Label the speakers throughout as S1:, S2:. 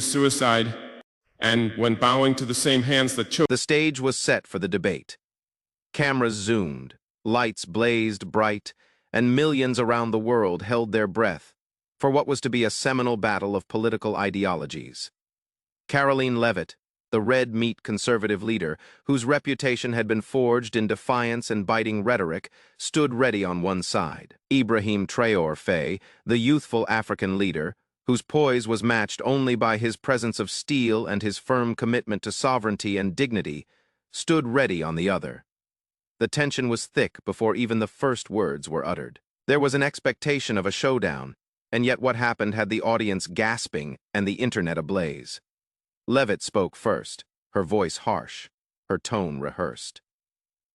S1: suicide, and when bowing to the same hands that chose.
S2: The stage was set for the debate. Cameras zoomed, lights blazed bright, and millions around the world held their breath for what was to be a seminal battle of political ideologies. Karoline Leavitt, the red meat conservative leader, whose reputation had been forged in defiance and biting rhetoric, stood ready on one side. Ibrahim Traoré, the youthful African leader, whose poise was matched only by his presence of steel and his firm commitment to sovereignty and dignity, stood ready on the other. The tension was thick before even the first words were uttered. There was an expectation of a showdown, and yet what happened had the audience gasping and the internet ablaze. Leavitt spoke first, her voice harsh, her tone rehearsed.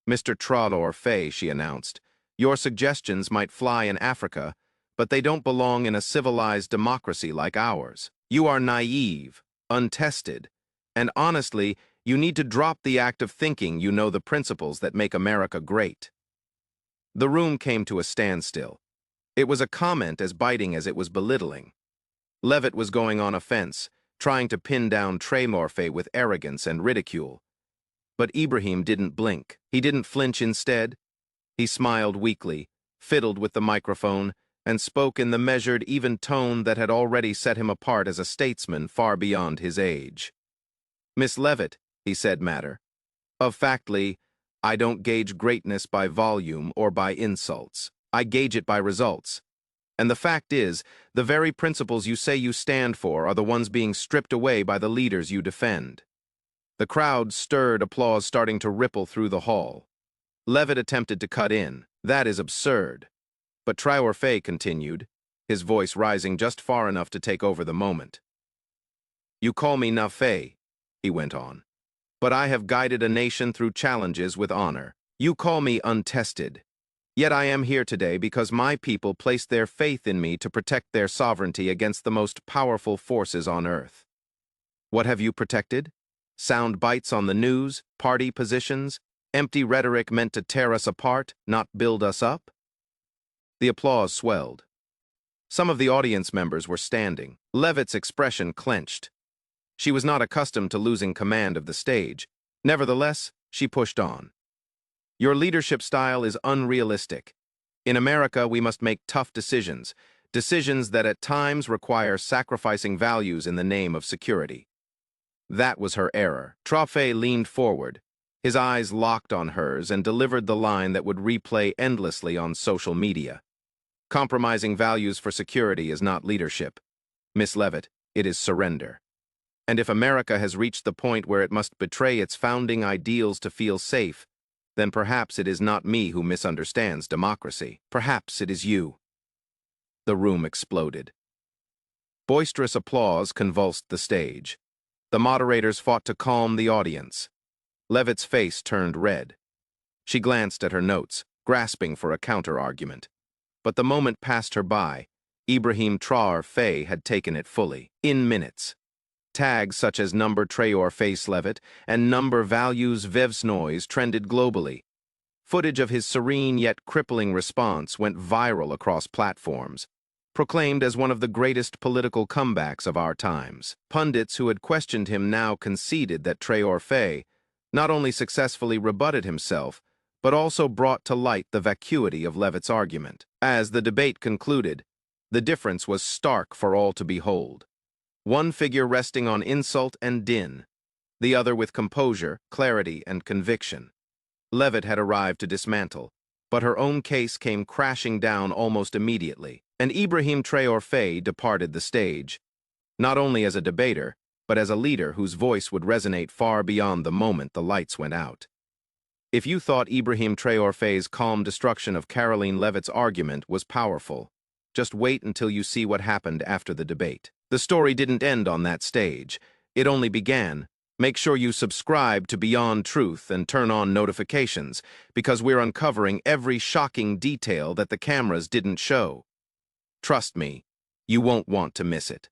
S2: "Mr. Traoré," she announced, "your suggestions might fly in Africa, but they don't belong in a civilized democracy like ours. You are naive, untested, and honestly, you need to drop the act of thinking you know the principles that make America great." The room came to a standstill. It was a comment as biting as it was belittling. Leavitt was going on offense, trying to pin down Traoré with arrogance and ridicule. But Ibrahim didn't blink. He didn't flinch instead. He smiled weakly, fiddled with the microphone, and spoke in the measured, even tone that had already set him apart as a statesman far beyond his age. "Miss Leavitt," he said of factly, "I don't gauge greatness by volume or by insults. I gauge it by results. And the fact is, the very principles you say you stand for are the ones being stripped away by the leaders you defend." The crowd stirred, applause starting to ripple through the hall. Leavitt attempted to cut in. "That is absurd." But Traoré continued, his voice rising just far enough to take over the moment. "You call me naïf," he went on, "but I have guided a nation through challenges with honor. You call me untested. Yet I am here today because my people placed their faith in me to protect their sovereignty against the most powerful forces on earth. What have you protected? Sound bites on the news, party positions, empty rhetoric meant to tear us apart, not build us up?" The applause swelled. Some of the audience members were standing. Leavitt's expression clenched. She was not accustomed to losing command of the stage. Nevertheless, she pushed on. "Your leadership style is unrealistic. In America, we must make tough decisions, decisions that at times require sacrificing values in the name of security." That was her error. Traoré leaned forward, his eyes locked on hers, and delivered the line that would replay endlessly on social media. "Compromising values for security is not leadership. Miss Leavitt, it is surrender. And if America has reached the point where it must betray its founding ideals to feel safe, then perhaps it is not me who misunderstands democracy. Perhaps it is you." The room exploded. Boisterous applause convulsed the stage. The moderators fought to calm the audience. Leavitt's face turned red. She glanced at her notes, grasping for a counter-argument. But the moment passed her by. Ibrahim Traoré had taken it fully. In minutes. Tags such as number Traoré Leavitt and number values Vevsnoise trended globally. Footage of his serene yet crippling response went viral across platforms, proclaimed as one of the greatest political comebacks of our times. Pundits who had questioned him now conceded that Traoré not only successfully rebutted himself, but also brought to light the vacuity of Leavitt's argument. As the debate concluded, the difference was stark for all to behold. One figure resting on insult and din, the other with composure, clarity, and conviction. Leavitt had arrived to dismantle, but her own case came crashing down almost immediately, and Ibrahim Traoré departed the stage, not only as a debater, but as a leader whose voice would resonate far beyond the moment the lights went out. If you thought Ibrahim Traoré's calm destruction of Karoline Leavitt's argument was powerful, just wait until you see what happened after the debate. The story didn't end on that stage. It only began. Make sure you subscribe to Beyond Truth and turn on notifications, because we're uncovering every shocking detail that the cameras didn't show. Trust me, you won't want to miss it.